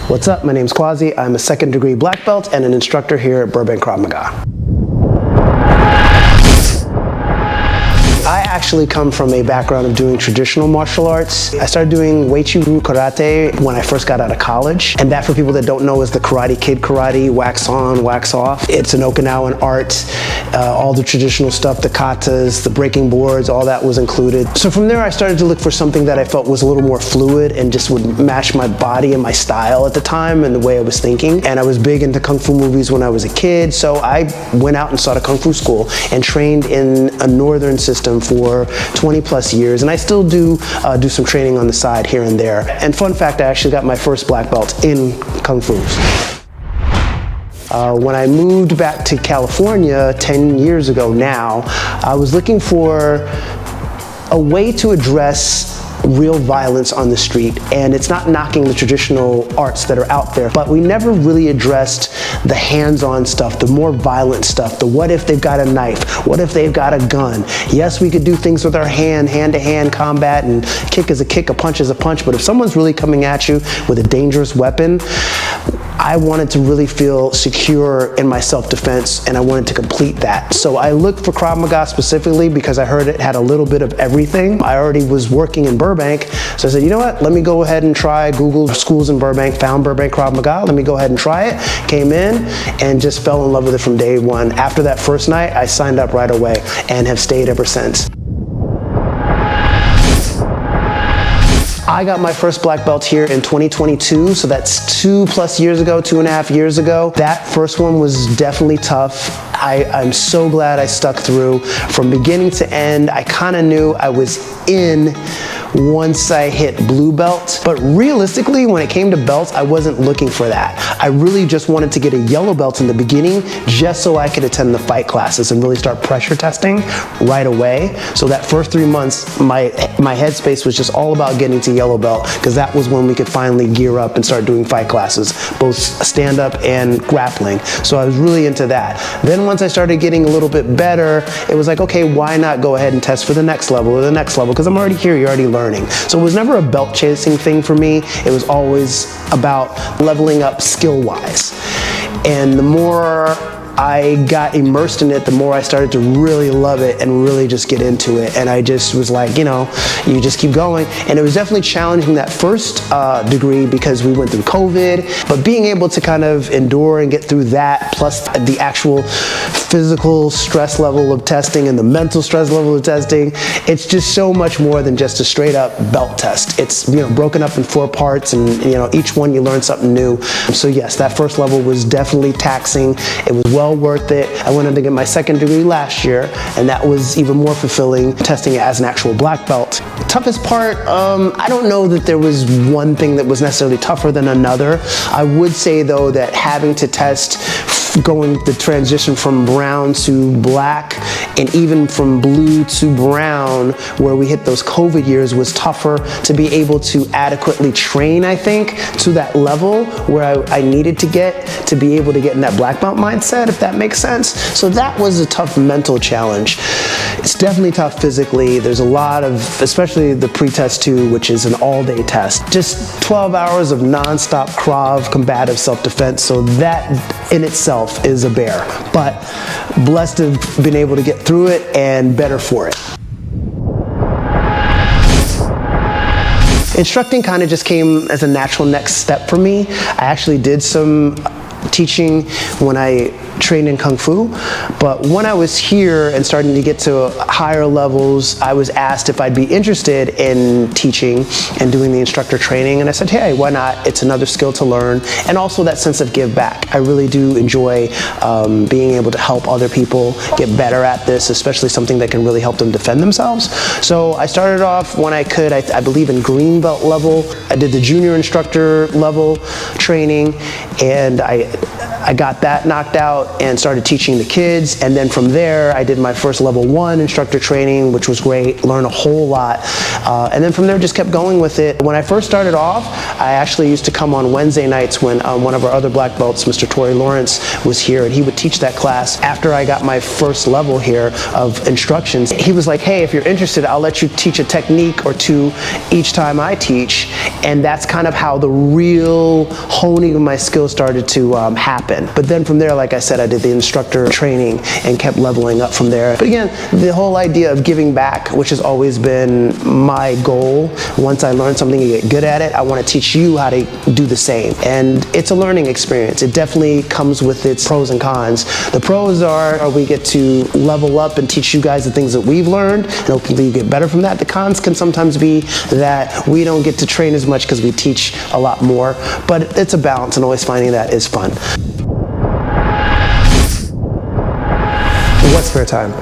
What's up? My name's Kwazi. I'm a second degree black belt and an instructor here at Krav Maga. I actually come from a background of doing traditional martial arts. I started doing Wei Chi Wu Karate when I first got out of college. And that, for people that don't know, is the Karate Kid karate, wax on, wax off. It's an Okinawan art. All the traditional stuff, the katas, the breaking boards, all that was included. So from there I started to look for something that I felt was a little more fluid and just would match my body and my style at the time and the way I was thinking. And I was big into Kung Fu movies when I was a kid, so I went out and started Kung Fu school and trained in a northern system for 20 plus years, and I still do some training on the side here and there. And fun fact, I actually got my first black belt in Kung Fu. When I moved back to California 10 years ago now, I was looking for a way to address real violence on the street. And it's not knocking the traditional arts that are out there, but we never really addressed the hands-on stuff, the more violent stuff, the what if they've got a knife, what if they've got a gun. Yes, we could do things with our hand-to-hand combat, and kick is a kick, a punch is a punch, but if someone's really coming at you with a dangerous weapon, I wanted to really feel secure in my self-defense, and I wanted to complete that. So I looked for Krav Maga specifically because I heard it had a little bit of everything. I already was working in Burbank, so I said, you know what, let me go ahead and try. Googled schools in Burbank, found Burbank Krav Maga, let me go ahead and try it. Came in and just fell in love with it from day one. After that first night, I signed up right away and have stayed ever since. I got my first black belt here in 2022, so that's 2+ years ago, 2.5 years ago. That first one was definitely tough. I'm so glad I stuck through. From beginning to end, I kind of knew I was in once I hit blue belt, but realistically, when it came to belts, I wasn't looking for that. I really just wanted to get a yellow belt in the beginning just so I could attend the fight classes and really start pressure testing right away. So that first 3 months, my headspace was just all about getting to yellow belt, because that was when we could finally gear up and start doing fight classes, both stand-up and grappling. So I was really into that. Then once I started getting a little bit better, it was like, okay, why not go ahead and test for the next level or the next level, because I'm already here, you're already learning. So it was never a belt chasing thing for me. It was always about leveling up skill-wise. And the more I got immersed in it, the more I started to really love it and really just get into it. And I just was like, you know, you just keep going. And it was definitely challenging that first degree because we went through COVID, but being able to kind of endure and get through that, plus the actual physical stress level of testing and the mental stress level of testing, it's just so much more than just a straight up belt test. It's, you know, broken up in 4 parts, and you know, each one you learn something new. So yes, that first level was definitely taxing. It was well worth it. I went on to get my second degree last year, and that was even more fulfilling, testing it as an actual black belt. Toughest part, I don't know that there was one thing that was necessarily tougher than another. I would say though that having to test going the transition from brown to black, and even from blue to brown, where we hit those COVID years, was tougher to be able to adequately train, I think, to that level where I needed to get to be able to get in that black belt mindset, if that makes sense. So that was a tough mental challenge. It's definitely tough physically. There's a lot of, especially the pre-test 2, which is an all-day test. Just 12 hours of non-stop Krav combative self-defense, so that in itself is a bear. But blessed to have been able to get through it and better for it. Instructing kind of just came as a natural next step for me. I actually did some teaching when I trained in Kung Fu, but when I was here and starting to get to higher levels, I was asked if I'd be interested in teaching and doing the instructor training, and I said, hey, why not? It's another skill to learn, and also that sense of give back. I really do enjoy being able to help other people get better at this, especially something that can really help them defend themselves. So I started off when I could, I believe in green belt level. I did the junior instructor level training, and I I got that knocked out and started teaching the kids, and then from there I did my first level 1 instructor training, which was great, learned a whole lot, and then from there just kept going with it. When I first started off, I actually used to come on Wednesday nights when one of our other black belts, Mr. Torrey Lawrence, was here, and he would teach that class. After I got my first level here of instructions, he was like, hey, if you're interested, I'll let you teach a technique or two each time I teach, and that's kind of how the real honing of my skills started to happen. But then from there, like I said, I did the instructor training and kept leveling up from there. But again, the whole idea of giving back, which has always been my goal. Once I learn something and get good at it, I want to teach you how to do the same. And it's a learning experience. It definitely comes with its pros and cons. The pros are we get to level up and teach you guys the things that we've learned, and hopefully you get better from that. The cons can sometimes be that we don't get to train as much because we teach a lot more, but it's a balance, and always finding that is fun. What spare time?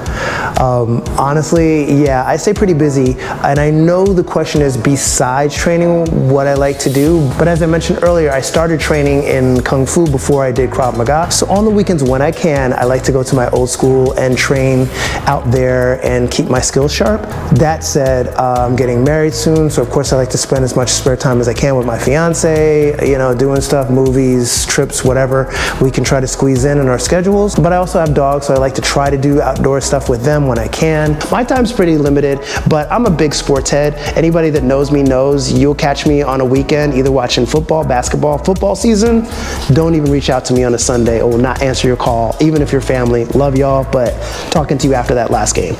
Honestly, yeah, I stay pretty busy, and I know the question is besides training what I like to do, but as I mentioned earlier, I started training in Kung Fu before I did Krav Maga. So on the weekends when I can, I like to go to my old school and train out there and keep my skills sharp. That said, I'm getting married soon, so of course I like to spend as much spare time as I can with my fiance, you know, doing stuff, movies, trips, whatever we can try to squeeze in our schedules. But I also have dogs, so I like to try to do outdoor stuff with them when I can. My time's pretty limited, but I'm a big sports head. Anybody that knows me knows you'll catch me on a weekend either watching football, basketball, football season. Don't even reach out to me on a Sunday or will not answer your call, even if you're family. Love y'all, but talking to you after that last game.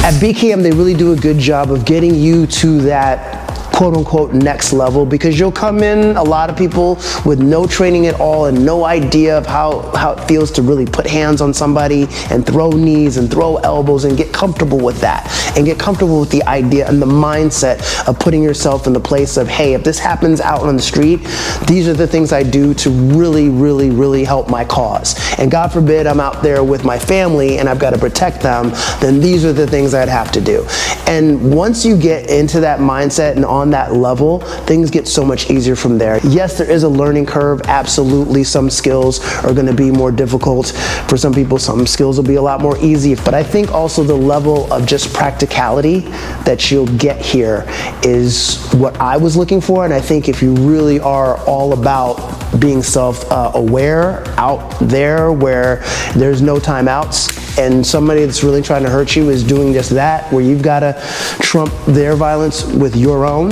At BKM, they really do a good job of getting you to that quote-unquote next level, because you'll come in, a lot of people with no training at all and no idea of how it feels to really put hands on somebody and throw knees and throw elbows and get comfortable with that and get comfortable with the idea and the mindset of putting yourself in the place of, hey, if this happens out on the street, these are the things I do to really help my cause. And God forbid I'm out there with my family and I've got to protect them, then these are the things I'd have to do. And once you get into that mindset and on that level, things get so much easier from there. Yes, there is a learning curve, absolutely. Some skills are going to be more difficult for some people, some skills will be a lot more easy, but I think also the level of just practicality that you'll get here is what I was looking for. And I think if you really are all about being self-aware out there where there's no timeouts, and somebody that's really trying to hurt you is doing just that, where you've got to trump their violence with your own,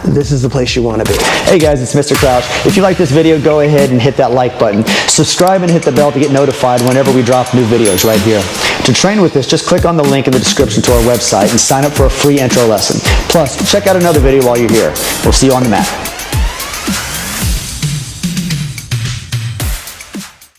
this is the place you want to be. Hey guys, it's Mr. Crouch. If you like this video, go ahead and hit that like button. Subscribe and hit the bell to get notified whenever we drop new videos right here. To train with us, just click on the link in the description to our website and sign up for a free intro lesson. Plus, check out another video while you're here. We'll see you on the mat.